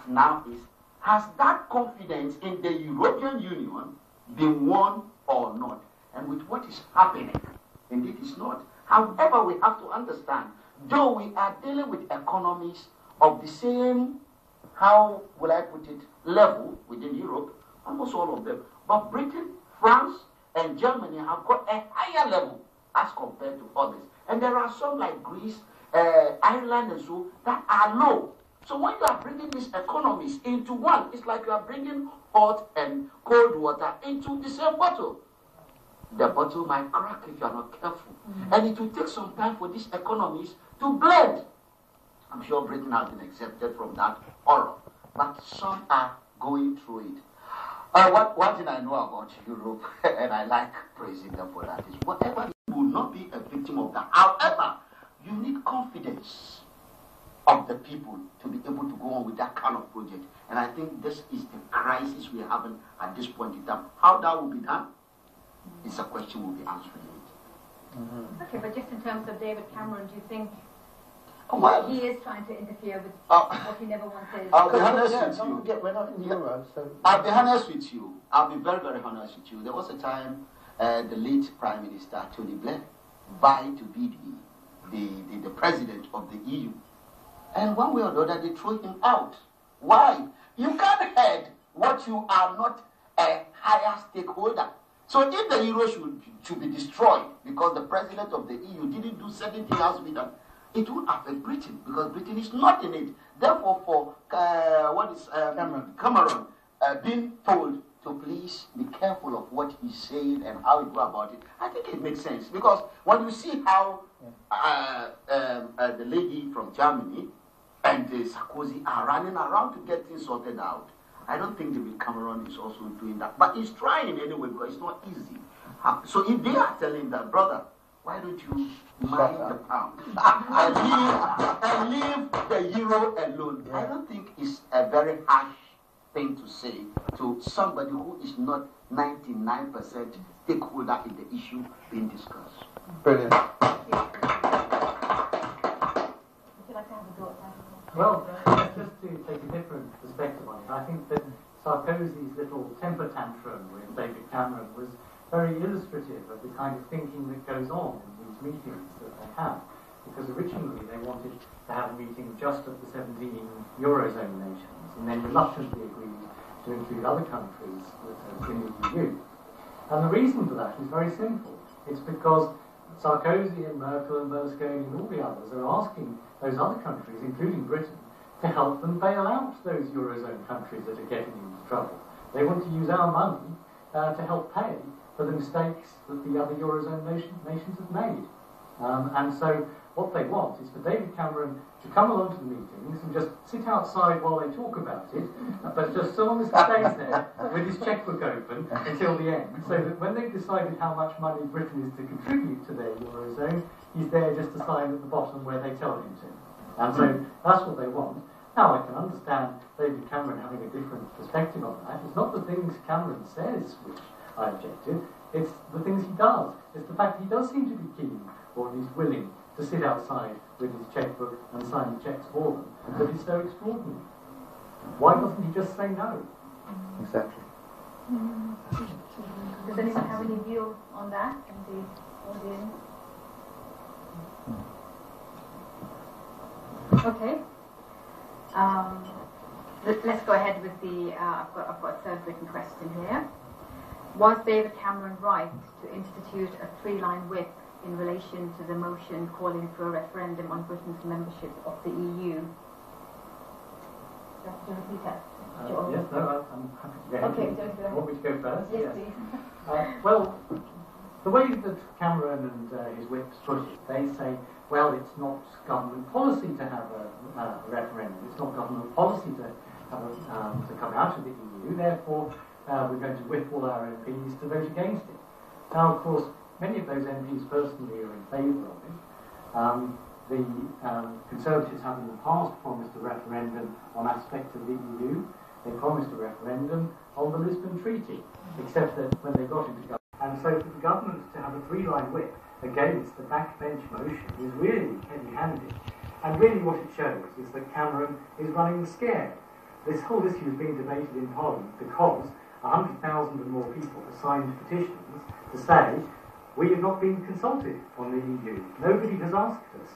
now is, has that confidence in the European Union been won or not? And with what is happening, indeed it's not. However, we have to understand, though we are dealing with economies of the same, how will I put it, level within Europe, almost all of them, but Britain, France, and Germany have got a higher level as compared to others. And there are some like Greece, Ireland and so, that are low. So when you are bringing these economies into one, it's like you are bringing hot and cold water into the same bottle. The bottle might crack if you are not careful. And it will take some time for these economies to blend. I'm sure Britain has been exempted from that horror, but some are going through it. One thing I know about Europe, and I like praising them for that, is whatever will not be a victim of that. However, you need confidence of the people to be able to go on with that kind of project. And I think this is the crisis we're having at this point in time. How that will be done is a question we'll be answering it. Okay, but just in terms of David Cameron, do you think he is trying to interfere with what he never wanted? I'll be honest with you. We're not in the Euro, so... I'll be honest with you. I'll be very, very honest with you. There was a time the late Prime Minister, Tony Blair, vying to be the president of the EU. And one way or the other, they threw him out. Why? You can't head what you are not a higher stakeholder. So if the euro should be destroyed because the president of the EU didn't do certain things else with them, it will affect Britain because Britain is not in it. Therefore, for Cameron being told to please be careful of what he's saying and how he go about it, I think it makes sense because when you see how the lady from Germany and Sarkozy are running around to get things sorted out, I don't think David Cameron is also doing that. But he's trying anyway because it's not easy. So if they are telling that, brother, why don't you mind the pound and leave the euro alone? I don't think it's a very harsh thing to say to somebody who is not 99% stakeholder in the issue being discussed. Brilliant. Would you like to have a thought? Well, just to take a different perspective on it, I think that Sarkozy's little temper tantrum with David Cameron was very illustrative of the kind of thinking that goes on in these meetings that they have. Because originally they wanted to have a meeting just of the 17 Eurozone nations, and then reluctantly agreed to include other countries in the EU. And the reason for that is very simple. It's because Sarkozy and Merkel and Berlusconi and all the others are asking those other countries, including Britain, to help them bail out those Eurozone countries that are getting into trouble. They want to use our money to help pay for the mistakes that the other Eurozone nations have made. And so what they want is for David Cameron to come along to the meetings and just sit outside while they talk about it, but just so long as he stays there with his chequebook open until the end, so that when they've decided how much money Britain is to contribute to their Eurozone, he's there just to sign at the bottom where they tell him to. And so that's what they want. Now, I can understand David Cameron having a different perspective on that. It's not the things Cameron says which I objected, it's the things he does. It's the fact he does seem to be keen, or at least willing, to sit outside with his chequebook and sign the checks for them, that is so extraordinary. Why doesn't he just say no? Exactly. Does anyone have any view on that in the audience? Okay. Let's go ahead with the. I've got a third written question here. Was David Cameron right to institute a 3-line whip in relation to the motion calling for a referendum on Britain's membership of the EU? Do you repeat that? Yes, no, I'm happy to go. Okay, don't go. Want me to go first? Yes, please. Well, the way that Cameron and his whips put it, they say, well, it's not government policy to have a referendum. It's not government policy to have to come out of the EU. Therefore, we're going to whip all our MPs to vote against it. Now, of course, many of those MPs personally are in favour of it. The Conservatives have in the past promised a referendum on aspects of the EU. They promised a referendum on the Lisbon Treaty, except that when they got into government. And so for the government to have a 3-line whip against the backbench motion is really heavy-handed. And really what it shows is that Cameron is running scared. this whole issue is being debated in Parliament because 100,000 and more people have signed petitions to say we have not been consulted on the EU. Nobody has asked us.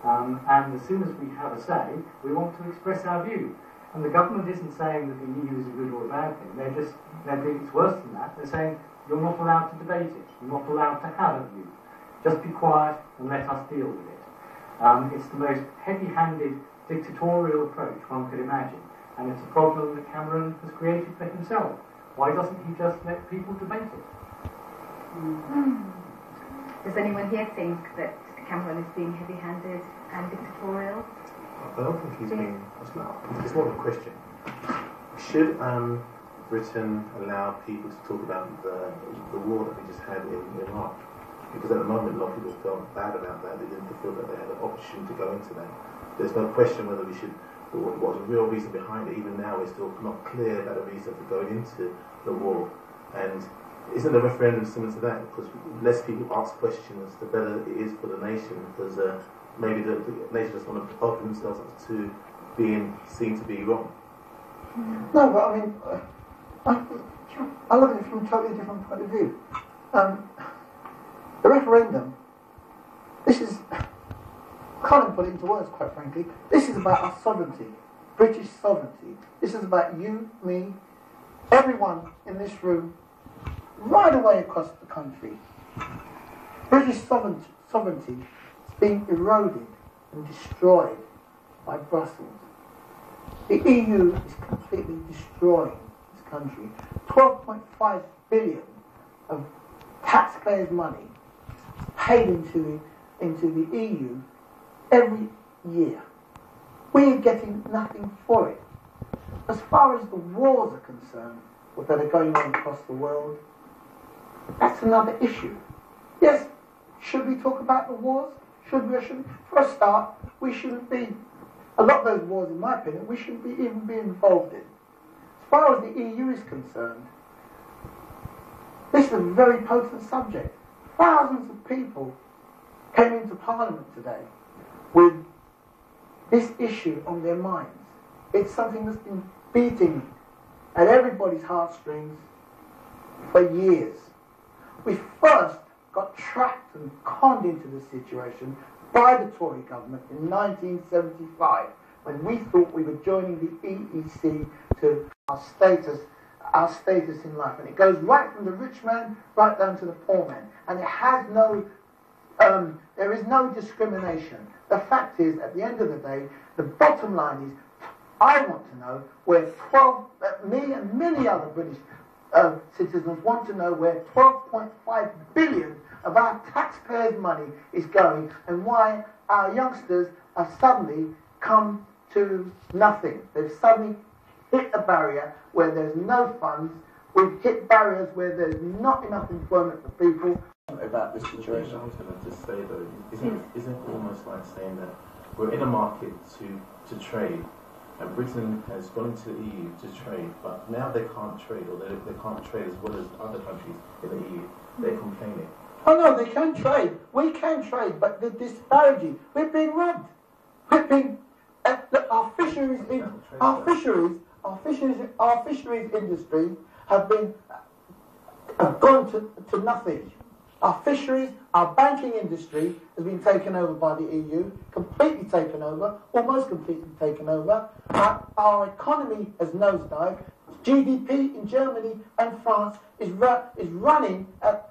And as soon as we have a say, we want to express our view. And the government isn't saying that the EU is a good or a bad thing. It's worse than that. They're saying you're not allowed to debate it. You're not allowed to have a view. Just be quiet and let us deal with it. It's the most heavy-handed dictatorial approach one could imagine. And it's a problem that Cameron has created for himself. Why doesn't he just let people debate it? Does anyone here think that Cameron is being heavy-handed and dictatorial? I don't think he's being. It's more of a question. Should Britain allow people to talk about the war that we just had in Iraq? Because at the moment, a lot of people felt bad about that. They didn't feel that they had an opportunity to go into that. There's no question whether we should. What was the real reason behind it? Even now, we're still not clear about the reason for going into the war. And isn't a referendum similar to that? Because less people ask questions, the better it is for the nation. Because maybe the nation just want to open themselves up to being seen to be wrong. No, but I mean, I look at it from a totally different point of view. The referendum, this is, I can't even put it into words, quite frankly. This is about our sovereignty, British sovereignty. This is about you, me, everyone in this room, right away across the country. British sovereignty is being eroded and destroyed by Brussels. The EU is completely destroying this country. 12.5 billion of taxpayers' money paid into the EU every year. We're getting nothing for it. As far as the wars are concerned, that are going on across the world, that's another issue. Yes, should we talk about the wars? Should we? For a start, we shouldn't be. A lot of those wars, in my opinion, we shouldn't even be involved in. As far as the EU is concerned, this is a very potent subject. Thousands of people came into Parliament today with this issue on their minds. It's something that's been beating at everybody's heartstrings for years. We first got trapped and conned into this situation by the Tory government in 1975 when we thought we were joining the EEC to our status in life. And it goes right from the rich man right down to the poor man. And it has no, there is no discrimination. The fact is, at the end of the day, the bottom line is, I want to know where me and many other British citizens want to know where 12.5 billion of our taxpayers' money is going and why our youngsters have suddenly come to nothing. They've suddenly hit a barrier where there's no funds. We've hit barriers where there's not enough employment for people. About this situation. I was going to just say though, isn't it almost like saying that we're in a market to trade, and Britain has gone into the EU to trade, but now they can't trade, or they can't trade as well as other countries in the EU. They're complaining. Oh no, they can trade. We can trade, but the disparity. We're being robbed. We're being our fisheries industry have gone to nothing. Our fisheries, our banking industry has been taken over by the EU, completely taken over, almost completely taken over. Our economy has nosedived. GDP in Germany and France is running at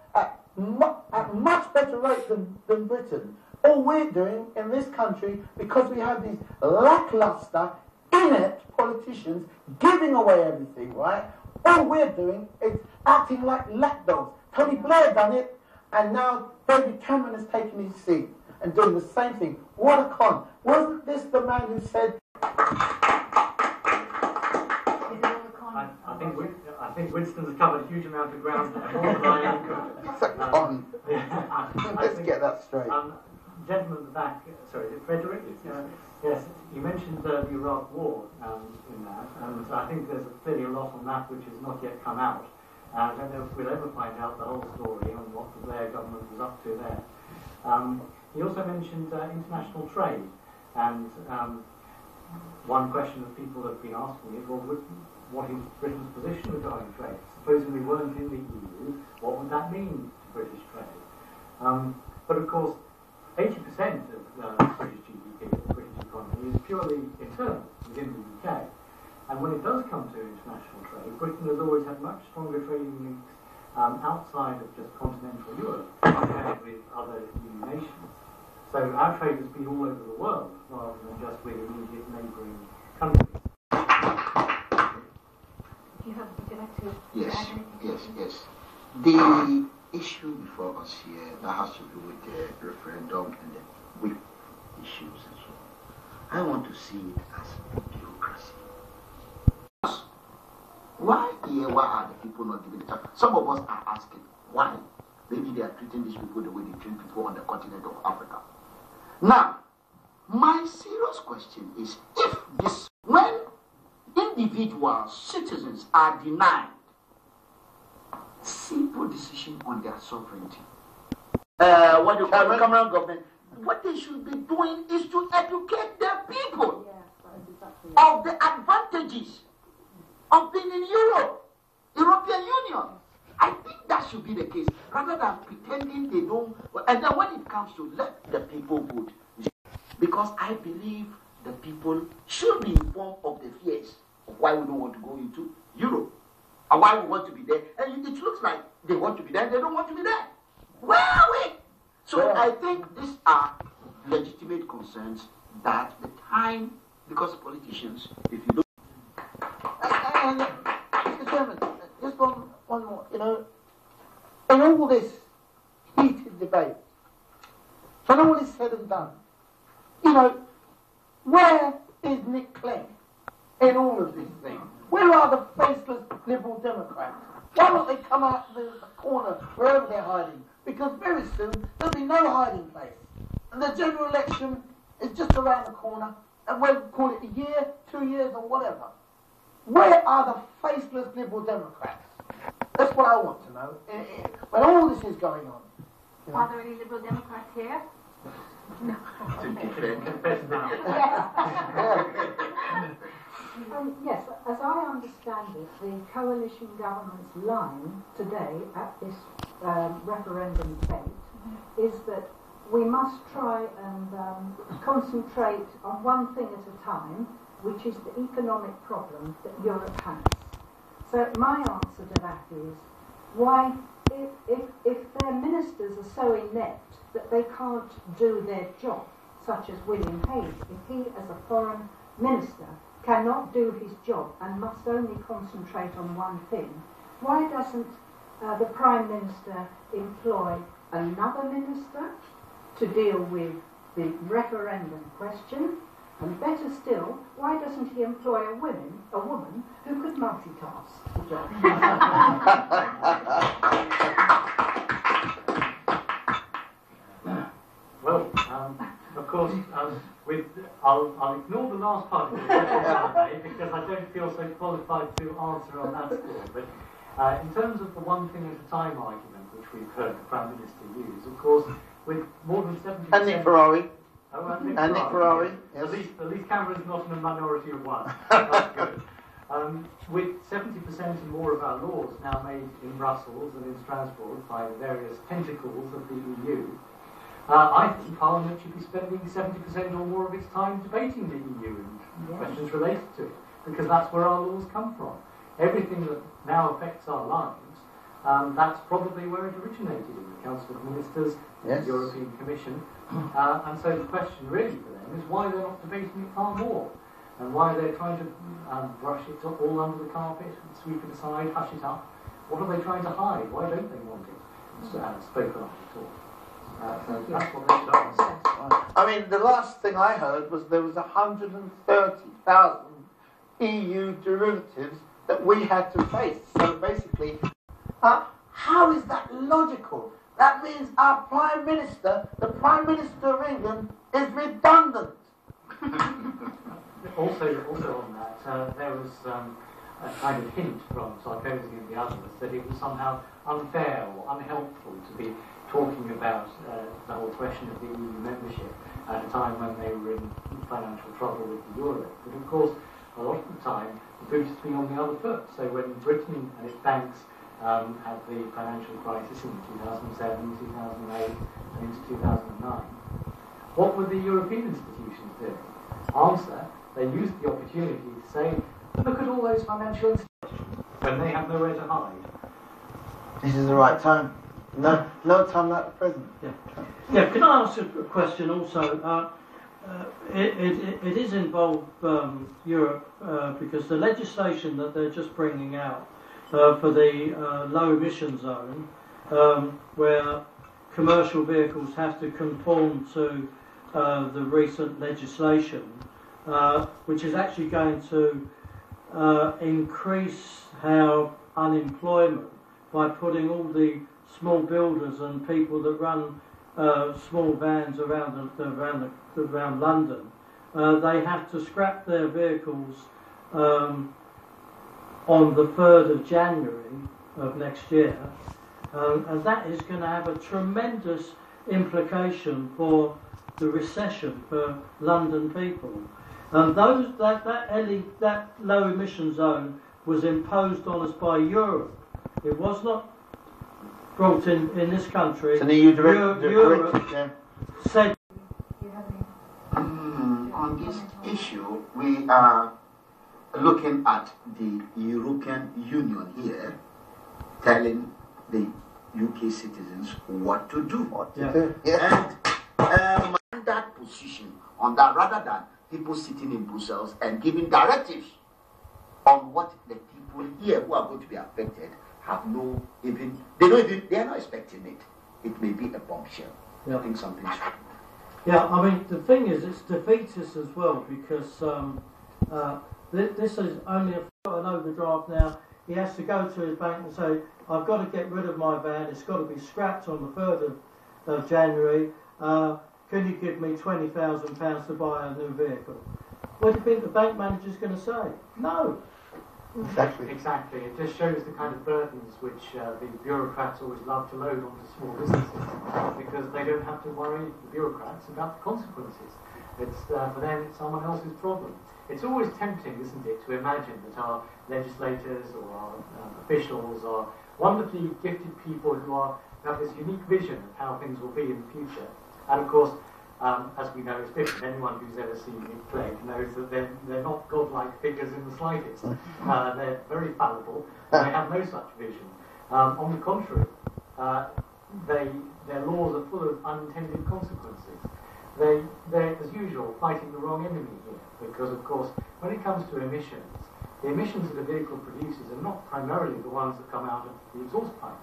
much better rate than Britain. All we're doing in this country, because we have these lackluster, inept politicians giving away everything, right? All we're doing is acting like lapdogs. Tony Blair done it, and now David Cameron has taken his seat and doing the same thing. What a con. Wasn't this the man who said... I think Winston has covered a huge amount of ground there, more than I am covered. Let's get that straight. Gentleman at the back, sorry, is it Frederick? Yes, you mentioned the Iraq War in that, and I think there's clearly a lot on that which has not yet come out. I don't know if we'll ever find out the whole story on what the Blair government was up to there. He also mentioned international trade, and one question that people have been asking is, well, what is Britain's position regarding trade? Supposing we weren't in the EU, what would that mean to British trade? But of course, 80% of British GDP, the British economy, is purely internal, within the UK. And when it does come to international trade, Britain has always had much stronger trading links outside of just continental Europe compared with other EU nations. So our trade has been all over the world rather than just with immediate neighbouring countries. Would you like to Yes, add anything? yes. The issue before us here that has to do with the referendum and the whip issues and so on. I want to see it as bureaucracy. Why are the people not giving the chance? Some of us are asking why. Maybe they are treating these people the way they treat people on the continent of Africa. Now, my serious question is, if this, when individual citizens are denied simple decision on their sovereignty, what you call the Cameroon government, what they should be doing is to educate their people of the advantages of being in Europe, European Union. I think that should be the case, rather than pretending they don't. And then when it comes to let the people vote, because I believe the people should be informed of the fears of why we don't want to go into Europe, and why we want to be there. And it looks like they want to be there, they don't want to be there. Where are we? So I think these are legitimate concerns that the time, because politicians, if you don't. Mr. Chairman, just one more. In all this heated debate, when all is said and done, where is Nick Clegg in all of this thing? Where are the faceless Liberal Democrats? Why don't they come out the corner wherever they're hiding? Because very soon there'll be no hiding place. And the general election is just around the corner, and we'll call it a year, 2 years, or whatever. Where are the faceless Liberal Democrats? That's what I want to know. When all this is going on. Are there any Liberal Democrats here? No. Yes, as I understand it, the coalition government's line today at this referendum debate is that we must try and concentrate on one thing at a time, which is the economic problem that Europe has. So my answer to that is, why, if their ministers are so inept that they can't do their job, such as William Hague, if he as a foreign minister cannot do his job and must only concentrate on one thing, why doesn't the Prime Minister employ another minister to deal with the referendum question? And better still, why doesn't he employ a woman who could multitask the job? Well, of course, I'll ignore the last part of the question because I don't feel so qualified to answer on that score. But in terms of the one thing at a time argument, which we've heard the Prime Minister use, of course, with more than 70%... And Nick Ferrari. And Nick Ferrari. Yes. At least Cameron's not in a minority of one. That's good. With 70% and more of our laws now made in Brussels and in Strasbourg by the various tentacles of the EU, I think Parliament should be spending 70% or more of its time debating the EU and questions related to it, because that's where our laws come from. Everything that now affects our lives, that's probably where it originated, in the Council of Ministers, the European Commission. And so the question really for them is why they're not debating it far more, and why they're trying to brush it all under the carpet, sweep it aside, hush it up. What are they trying to hide? Why don't they want it spoken of at all? So that's what they should say. I mean, the last thing I heard was there was 130,000 EU derivatives that we had to face. So basically, how is that logical? That means our Prime Minister, the Prime Minister of England, is redundant. Also on that, there was a kind of hint from Sarkozy and the others that it was somehow unfair or unhelpful to be talking about the whole question of the EU membership at a time when they were in financial trouble with the euro. But of course, a lot of the time, the boot has been on the other foot. So when Britain and its banks had the financial crisis in 2007, 2008, and into 2009, what were the European institutions doing? Answer, they used the opportunity to say, look at all those financial institutions, when they have nowhere to hide. This is the right time. No time like the present. Yeah. Can I ask a question also? It is involved Europe because the legislation that they're just bringing out for the low emission zone, where commercial vehicles have to conform to the recent legislation, which is actually going to increase our unemployment by putting all the small builders and people that run small vans around London. They have to scrap their vehicles on the 3rd of January of next year, and that is going to have a tremendous implication for the recession for London people. And that low emission zone was imposed on us by Europe. It was not brought in this country. It's an EU Europe said. On this issue, we are looking at the European Union here, telling the UK citizens what to do. And that position on that, rather than people sitting in Brussels and giving directives on what the people here who are going to be affected have they are not expecting it. It may be a bombshell. Yeah. I think something's wrong. Yeah, I mean, the thing is, it's defeatist as well, because this is only an overdraft now. He has to go to his bank and say, I've got to get rid of my van, it's got to be scrapped on the 3rd of January. Can you give me £20,000 to buy a new vehicle? What do you think the bank manager's going to say? No. Exactly. It just shows the kind of burdens which the bureaucrats always love to load onto small businesses, because they don't have to worry, the bureaucrats, about the consequences. It's for them, it's someone else's problem. It's always tempting, isn't it, to imagine that our legislators or our officials are wonderfully gifted people who have this unique vision of how things will be in the future. And of course, as we know, especially anyone who's ever seen Nick Clegg knows that they're not godlike figures in the slightest. They're very fallible, and they have no such vision. On the contrary, their laws are full of unintended consequences. They're, as usual, fighting the wrong enemy here, because, of course, when it comes to emissions, the emissions that a vehicle produces are not primarily the ones that come out of the exhaust pipe.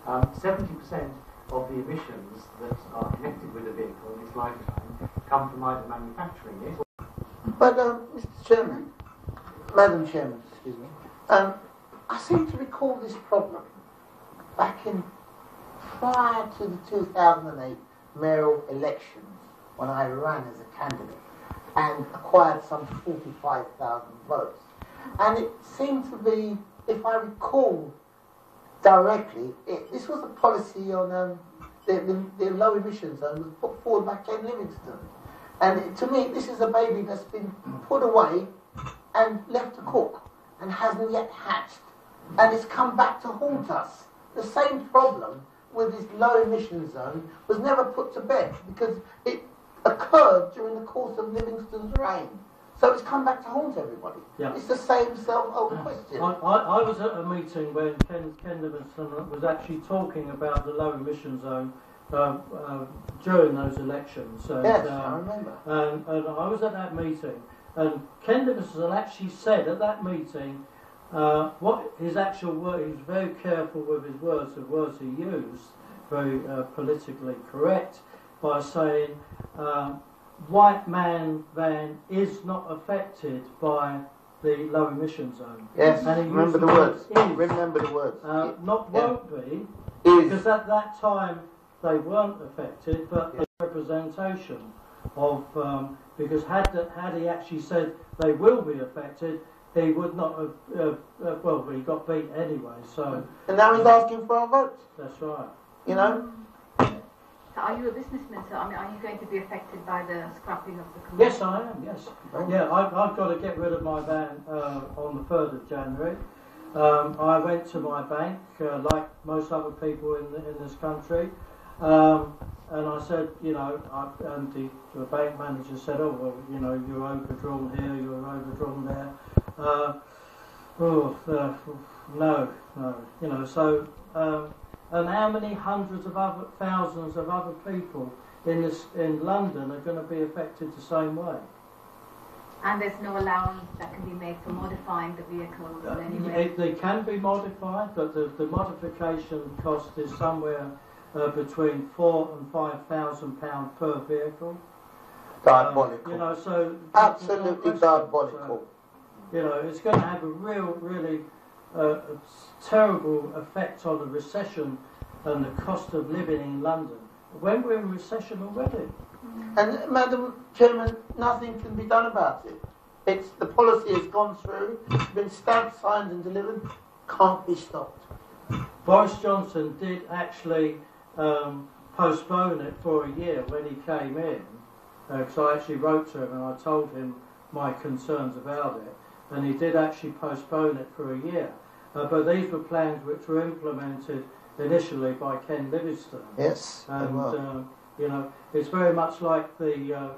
70% of the emissions that are connected with a vehicle in its lifetime come from either manufacturing it or... But, Mr. Chairman, Madam Chairman, excuse me, I seem to recall this problem back in prior to the 2008 mayoral elections, when I ran as a candidate and acquired some 45,000 votes. And it seemed to be, if I recall directly, this was a policy on the low emission zone was put forward by Ken Livingstone. And to me, this is a baby that's been put away and left to cook and hasn't yet hatched. And it's come back to haunt us. The same problem with this low emission zone was never put to bed because it occurred during the course of Livingstone's reign. So it's come back to haunt everybody. Yeah. It's the same self-old question. I was at a meeting when Ken Livingstone was actually talking about the low emission zone during those elections. And, yes, I remember. And I was at that meeting, and Ken Livingstone actually said at that meeting what his actual word. He was very careful with his words, the words he used, very politically correct, by saying white man van is not affected by the low emission zone. Yes, and remember the words. Remember the words. Not won't be, because at that time they weren't affected, but a representation of because had he actually said they will be affected, he would not have. Well, he got beat anyway. So. And now he's asking for our votes. That's right. You know. So are you a businessman? So I mean, are you going to be affected by the scrapping of the commission? Yes, I am, yes. Yeah, I've got to get rid of my van on the 3rd of January. I went to my bank, like most other people in this country, and I said, you know, and the bank manager said, oh, well, you know, you're overdrawn here, you're overdrawn there. No, you know, so, and how many thousands of other people in London are going to be affected the same way? And there's no allowance that can be made for modifying the vehicles in any way? They can be modified, but the modification cost is somewhere between £4,000 and £5,000 per vehicle. Diabolical. You know, so absolutely diabolical. So, you know, it's going to have a really terrible effect on the recession and the cost of living in London, when we're in recession already. And Madam Chairman, nothing can be done about it. The policy has gone through, it's been stamped, signed and delivered, can't be stopped. Boris Johnson did actually postpone it for a year when he came in, because I actually wrote to him and I told him my concerns about it, and he did actually postpone it for a year. But these were plans which were implemented initially by Ken Livingstone. Yes, and you know, it's very much like the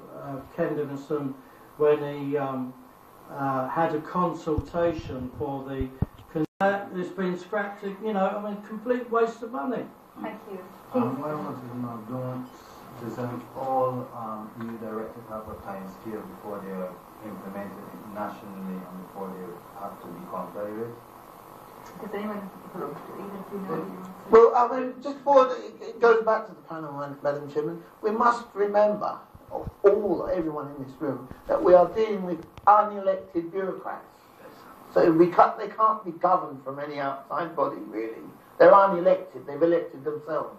Ken Livingstone when he had a consultation for the. It's been scrapped. You know, I mean, complete waste of money. Thank you. What I want to know, doesn't all EU directives have a time scale before they are implemented nationally and before they have to be complied with? Does anyone even if you know? Well, I mean, just before it goes back to the panel, Madam Chairman, we must remember, everyone in this room, that we are dealing with unelected bureaucrats. So they can't be governed from any outside body, really. They're unelected. They've elected themselves.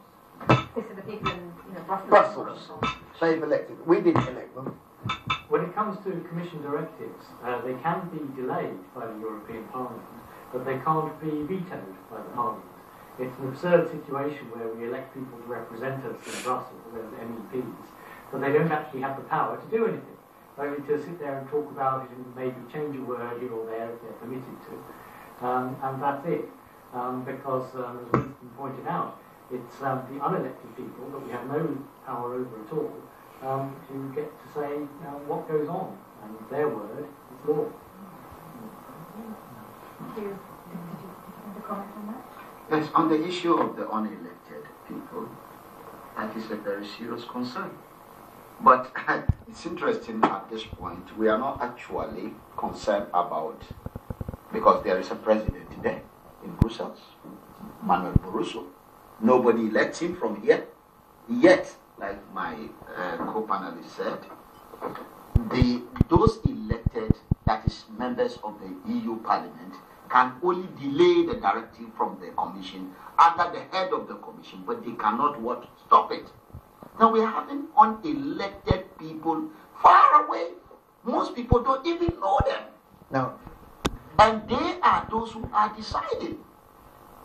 This is the people in Brussels. They've elected. We didn't elect them. When it comes to Commission directives, they can be delayed by the European Parliament, but they can't be vetoed by the Parliament. It's an absurd situation where we elect people to represent us in Brussels as MEPs, but they don't actually have the power to do anything. Only to sit there and talk about it and maybe change a word here or there if they're permitted to. And that's it. Because, as Winston pointed out, it's the unelected people that we have no power over at all who get to say what goes on, and their word is law. Did you have a comment on that? Yes, on the issue of the unelected people, that is a very serious concern. But it's interesting at this point, we are not actually concerned about, because there is a president there in Brussels, Manuel Barroso. Nobody elects him from here. Yet, like my co-panelist said, those elected, that is members of the EU Parliament, can only delay the directive from the Commission under the head of the Commission, but they cannot stop it. Now we are having unelected people far away. Most people don't even know them. No. And they are those who are deciding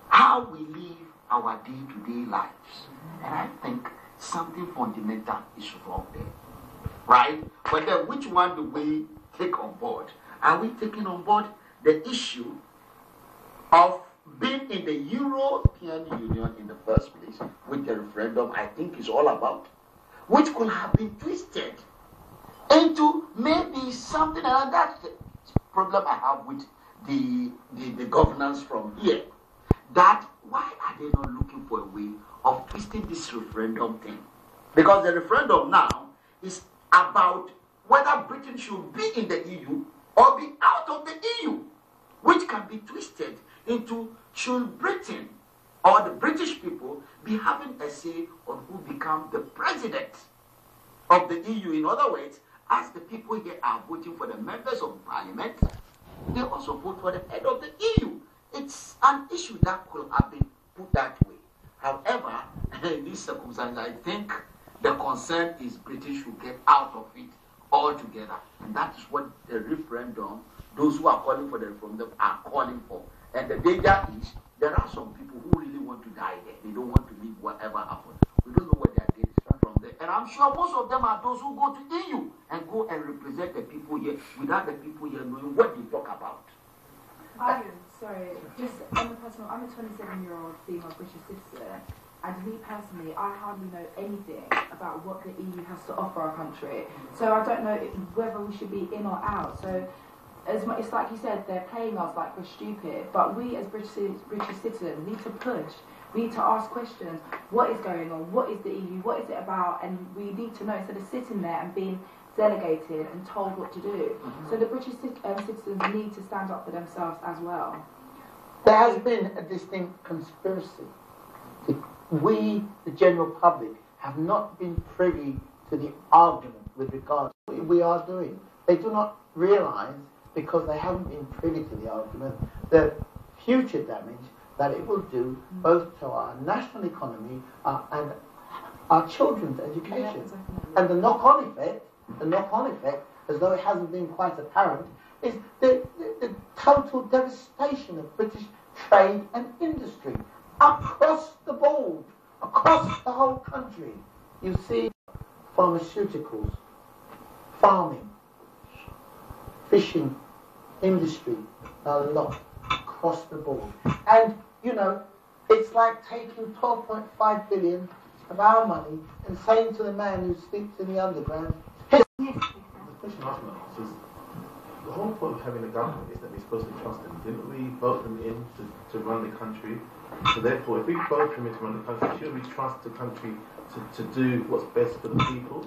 how we live our day-to-day lives. And I think something fundamental is wrong there. Right? But then which one do we take on board? Are we taking on board the issue of being in the European Union in the first place, which the referendum I think is all about, which could have been twisted into maybe something else? That's the problem I have with the governance from here. That why are they not looking for a way of twisting this referendum thing? Because the referendum now is about whether Britain should be in the EU or be out of the EU, which can be twisted into should Britain or the British people be having a say on who become the president of the EU. In other words, as the people here are voting for the members of Parliament, they also vote for the head of the EU. It's an issue that could have been put that way. However, in this circumstance, I think the concern is British will get out of it altogether. And that is what the referendum, those who are calling for the referendum, are calling for. And the danger is there are some people who really want to die there. They don't want to leave whatever happens. We don't know what their date is. I'm sure most of them are those who go to EU and go and represent the people here without the people here knowing what they talk about. Sorry, just on the personal, I'm a 27-year-old female British citizen, and me personally, I hardly know anything about what the EU has to offer our country. So I don't know whether we should be in or out. So as much, it's like you said, they're playing us like we're stupid, but we as British citizens need to push. We need to ask questions. What is going on? What is the EU? What is it about? And we need to know instead of sitting there and being delegated and told what to do. So the British citizens need to stand up for themselves as well. There has been a distinct conspiracy. We, the general public, have not been privy to the argument with regard to what we are doing. They do not realise, because they haven't been privy to the argument, the future damage that it will do both to our national economy and our children's education. And the knock-on effect, as though it hasn't been quite apparent, is the total devastation of British trade and industry across the board, across the whole country. You see pharmaceuticals, farming, fishing industry, a lot across the board. And, you know, it's like taking 12.5 billion of our money and saying to the man who sleeps in the underground, the question I ask is, the whole point of having a government is that we're supposed to trust them. Didn't we vote them in to run the country? So therefore, if we vote them in to run the country, shouldn't we trust the country to do what's best for the people?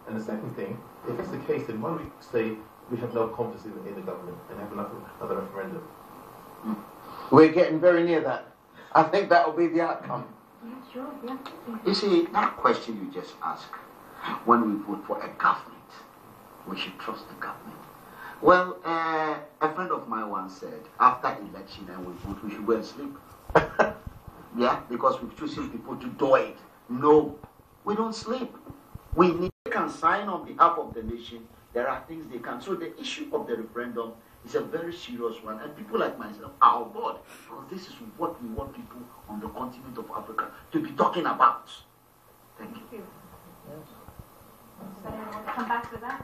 And the second thing, if it's the case, then why don't we say we have no confidence in the government and have another referendum? we're getting very near that. I think that will be the outcome. Yeah, sure, yeah. You see, that question you just asked, when we vote for a government, we should trust the government. Well, a friend of mine once said, after election and we vote, we should go and sleep. Yeah, because we've chosen people to do it. No, we don't sleep. They can sign on behalf of the nation. There are things they can. So the issue of the referendum is a very serious one. And people like myself are on board, because this is what we want people on the continent of Africa to be talking about. Thank you. Yes. So anyone want to come back to that?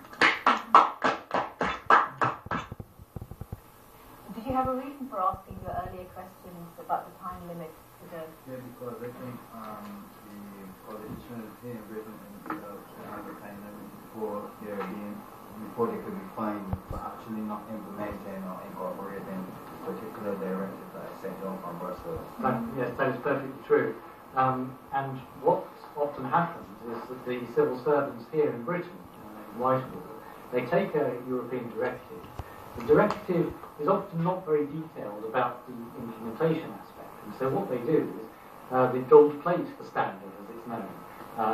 Did you have a reason for asking your earlier questions about the time limit today? Yeah, because I think the politicians here in Britain have a time limit before they could be fined for actually not implementing or incorporating particular directives that are set down from Brussels. Yes, that is perfectly true. And what often happens is that the civil servants here in Britain, in Whitehall, they take a European directive. The directive is often not very detailed about the implementation aspect. And so what they do is the gold plate the standard, as it's known.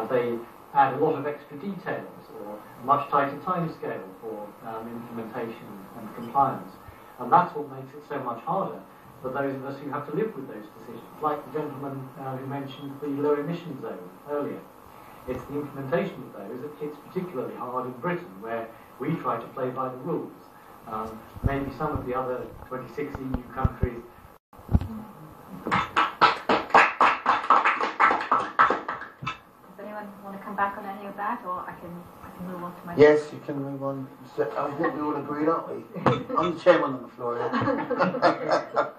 They add a lot of extra details or a much tighter timescale for implementation and compliance. And that's what makes it so much harder for those of us who have to live with those decisions, like the gentleman who mentioned the low emission zone earlier. It's the implementation of those that hits particularly hard in Britain, where we try to play by the rules. Maybe some of the other 26 EU countries. Does anyone want to come back on any of that, or I can move on to my... Yes, you can move on. So, I think we all agreed, aren't we? I'm the chairman on the floor here.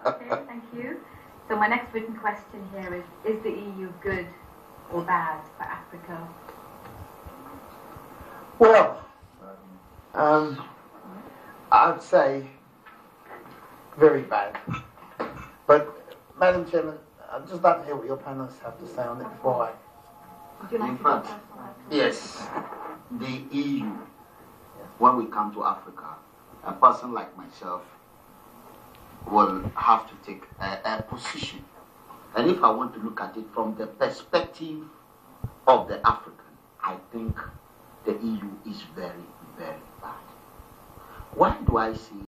Okay, thank you. So my next written question here is the EU good or bad for Africa? Well, I'd say very bad. But, Madam Chairman, I'd just like to hear what your panelists have to say on it before I... Would you like In to fact, go first? yes, the EU, when we come to Africa, a person like myself will have to take a position. And if I want to look at it from the perspective of the African, I think the EU is very, very bad. Why do I say